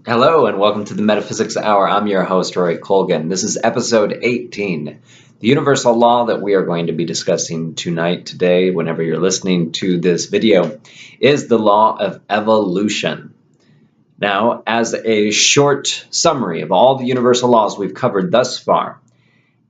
Hello and welcome to the Metaphysics Hour. I'm your host, Roy Colgan. This is episode 18. The universal law that we are going to be discussing today, whenever you're listening to this video, is the law of evolution. Now, as a short summary of all the universal laws we've covered thus far,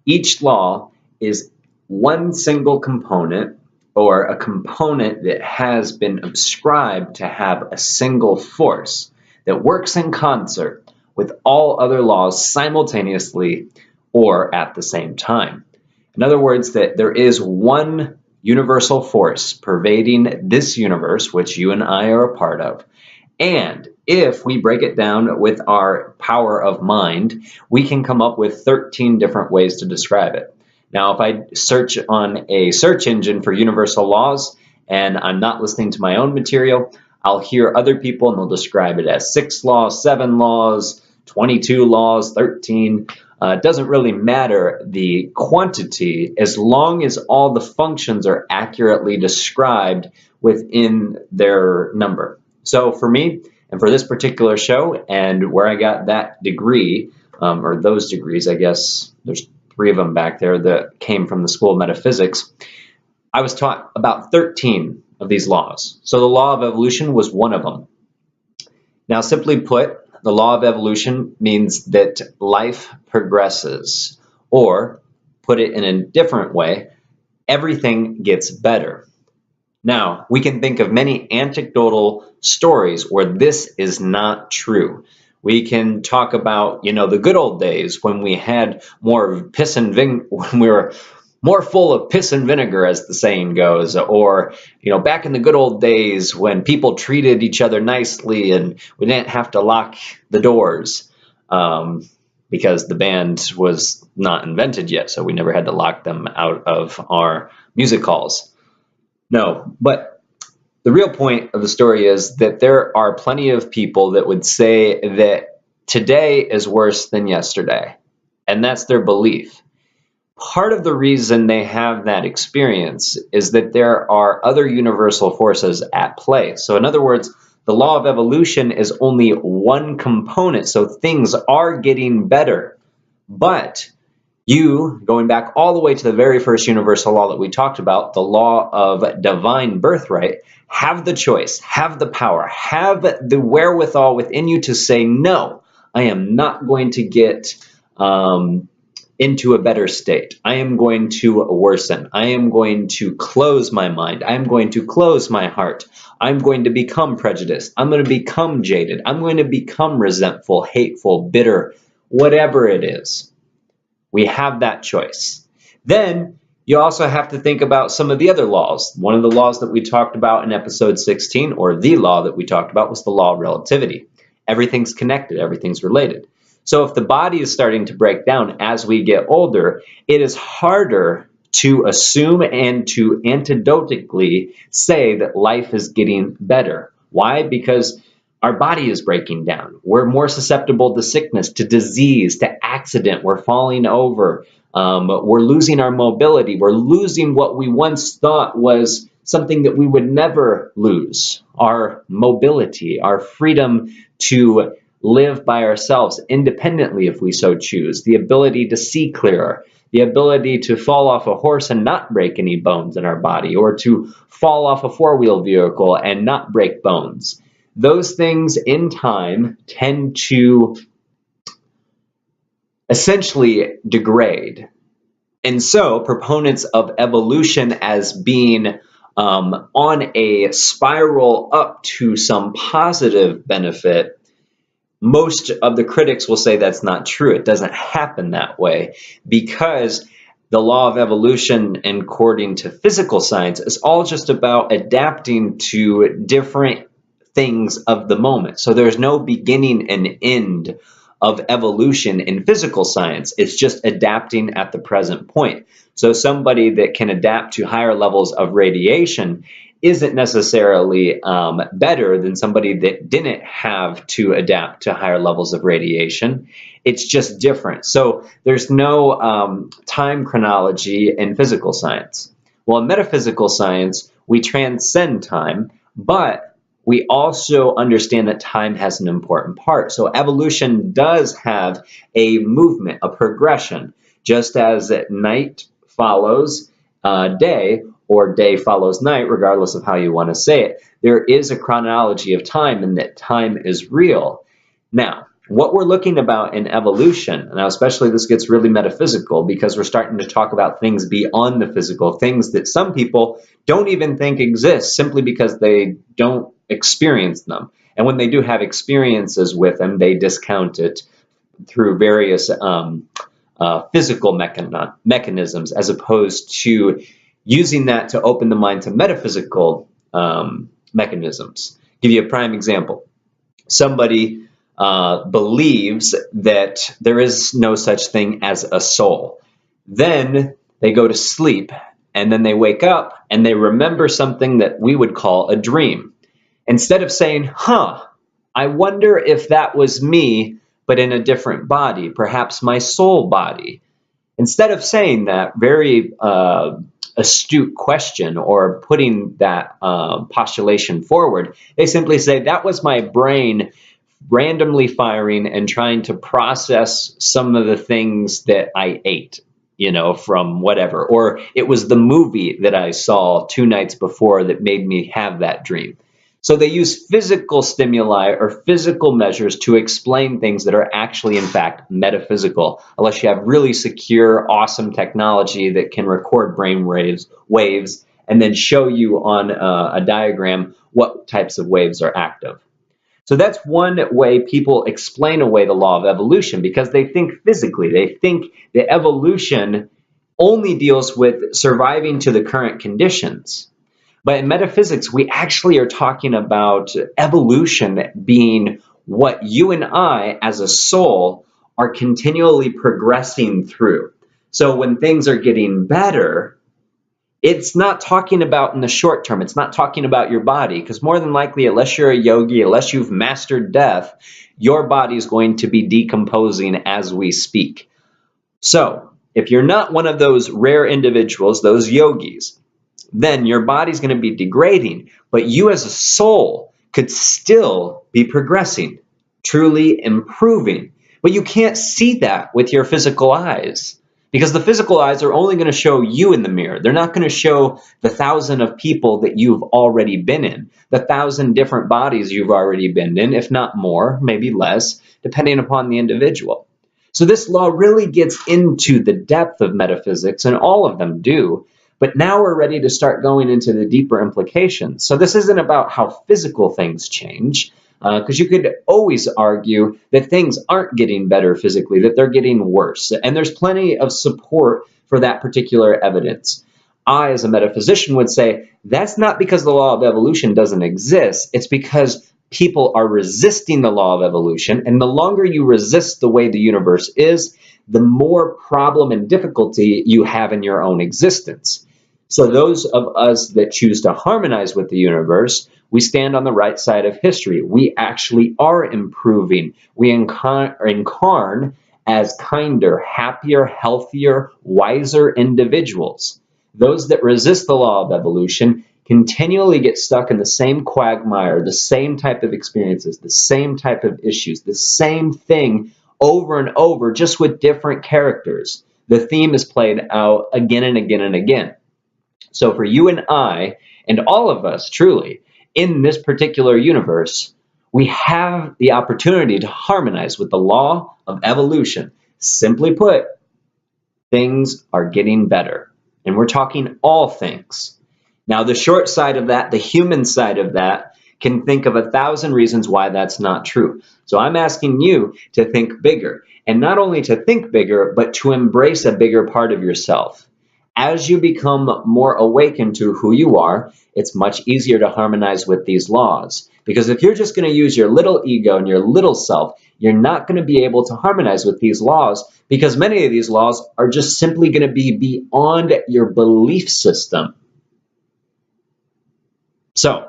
each law is one single component or a component that has been ascribed to have a single force that works in concert with all other laws simultaneously or at the same time. In other words, that there is one universal force pervading this universe, which you and I are a part of. And if we break it down with our power of mind, we can come up with 13 different ways to describe it. Now, if I search on a search engine for universal laws and I'm not listening to my own material, I'll hear other people and they'll describe it as 6 laws, 7 laws, 22 laws, 13. It doesn't really matter the quantity as long as all the functions are accurately described within their number. So for me, and for this particular show, and where I got that degree, or those degrees, I guess there's 3 of them back there that came from the School of Metaphysics, I was taught about 13 of these laws. So the law of evolution was one of them. Now, simply put, the law of evolution means that life progresses, or put it in a different way, everything gets better. Now, we can think of many anecdotal stories where this is not true. We can talk about, the good old days when we had more piss and when we were more full of piss and vinegar, as the saying goes, or, back in the good old days when people treated each other nicely and we didn't have to lock the doors because the band was not invented yet, so we never had to lock them out of our music halls. No, but the real point of the story is that there are plenty of people that would say that today is worse than yesterday, and that's their belief. Part of the reason they have that experience is that there are other universal forces at play. So in other words, the law of evolution is only one component, so things are getting better. But you, going back all the way to the very first universal law that we talked about, the law of divine birthright, have the choice, have the power, have the wherewithal within you to say, no, I am not going to get into a better state. I am going to worsen. I am going to close my mind. I am going to close my heart. I'm going to become prejudiced. I'm going to become jaded. I'm going to become resentful, hateful, bitter, whatever it is. We have that choice. Then you also have to think about some of the other laws. One of the laws that we talked about in episode 16, or the law that we talked about, was the law of relativity. Everything's connected. Everything's related. So if the body is starting to break down as we get older, it is harder to assume and to anecdotally say that life is getting better. Why? Because our body is breaking down. We're more susceptible to sickness, to disease, to accident. We're falling over. We're losing our mobility. We're losing what we once thought was something that we would never lose, our mobility, our freedom to live by ourselves independently if we so choose, the ability to see clearer, the ability to fall off a horse and not break any bones in our body, or to fall off a four-wheel vehicle and not break bones. Those things in time tend to essentially degrade. And so proponents of evolution as being on a spiral up to some positive benefit, most of the critics will say that's not true. It doesn't happen that way because the law of evolution, according to physical science, is all just about adapting to different things of the moment. So there's no beginning and end of evolution in physical science. It's just adapting at the present point. So somebody that can adapt to higher levels of radiation isn't necessarily better than somebody that didn't have to adapt to higher levels of radiation. It's just different. So there's no time chronology in physical science. Well, in metaphysical science, we transcend time, but we also understand that time has an important part. So evolution does have a movement, a progression, just as night follows day, or day follows night, regardless of how you want to say it. There is a chronology of time, and that time is real. Now, what we're looking about in evolution, now especially this gets really metaphysical because we're starting to talk about things beyond the physical, things that some people don't even think exist simply because they don't experience them. And when they do have experiences with them, they discount it through various physical mechanisms, as opposed to using that to open the mind to metaphysical mechanisms. Give you a prime example. Somebody believes that there is no such thing as a soul. Then they go to sleep, and then they wake up and they remember something that we would call a dream. Instead of saying, I wonder if that was me, but in a different body, perhaps my soul body. Instead of saying that very astute question or putting that postulation forward, they simply say, that was my brain randomly firing and trying to process some of the things that I ate, from whatever. Or it was the movie that I saw 2 nights before that made me have that dream. So they use physical stimuli or physical measures to explain things that are actually, in fact, metaphysical, unless you have really secure, awesome technology that can record brain waves and then show you on a diagram what types of waves are active. So that's one way people explain away the law of evolution, because they think physically. They think that evolution only deals with surviving to the current conditions. But in metaphysics, we actually are talking about evolution being what you and I, as a soul, are continually progressing through. So when things are getting better, it's not talking about in the short term. It's not talking about your body, because more than likely, unless you're a yogi, unless you've mastered death, your body is going to be decomposing as we speak. So if you're not one of those rare individuals, those yogis, then your body's going to be degrading, but you as a soul could still be progressing, truly improving. But you can't see that with your physical eyes, because the physical eyes are only going to show you in the mirror. They're not going to show the 1,000 of people that you've already been in, the 1,000 different bodies you've already been in, if not more, maybe less, depending upon the individual. So this law really gets into the depth of metaphysics, and all of them do. But now we're ready to start going into the deeper implications. So this isn't about how physical things change, because you could always argue that things aren't getting better physically, that they're getting worse. And there's plenty of support for that particular evidence. I, as a metaphysician, would say that's not because the law of evolution doesn't exist. It's because people are resisting the law of evolution. And the longer you resist the way the universe is, the more problem and difficulty you have in your own existence. So those of us that choose to harmonize with the universe, we stand on the right side of history. We actually are improving. We incarn as kinder, happier, healthier, wiser individuals. Those that resist the law of evolution continually get stuck in the same quagmire, the same type of experiences, the same type of issues, the same thing over and over, just with different characters. The theme is played out again and again and again. So for you and I, and all of us truly, in this particular universe, we have the opportunity to harmonize with the law of evolution. Simply put, things are getting better. And we're talking all things. Now, the short side of that, the human side of that, can think of 1,000 reasons why that's not true. So I'm asking you to think bigger. And not only to think bigger, but to embrace a bigger part of yourself. As you become more awakened to who you are, it's much easier to harmonize with these laws. Because if you're just going to use your little ego and your little self, you're not going to be able to harmonize with these laws, because many of these laws are just simply going to be beyond your belief system. So,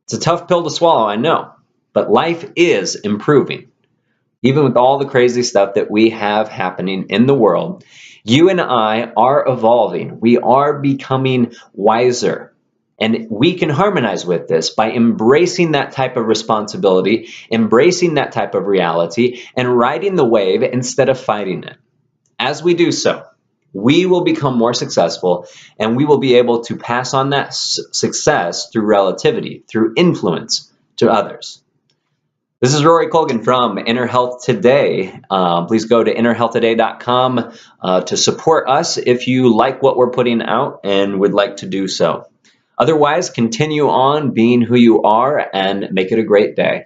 it's a tough pill to swallow, I know, but life is improving. Even with all the crazy stuff that we have happening in the world, you and I are evolving. We are becoming wiser. And we can harmonize with this by embracing that type of responsibility, embracing that type of reality, and riding the wave instead of fighting it. As we do so, we will become more successful, and we will be able to pass on that success through relativity, through influence to others. This is Rory Colgan from Inner Health Today. Please go to innerhealthtoday.com to support us if you like what we're putting out and would like to do so. Otherwise, continue on being who you are and make it a great day.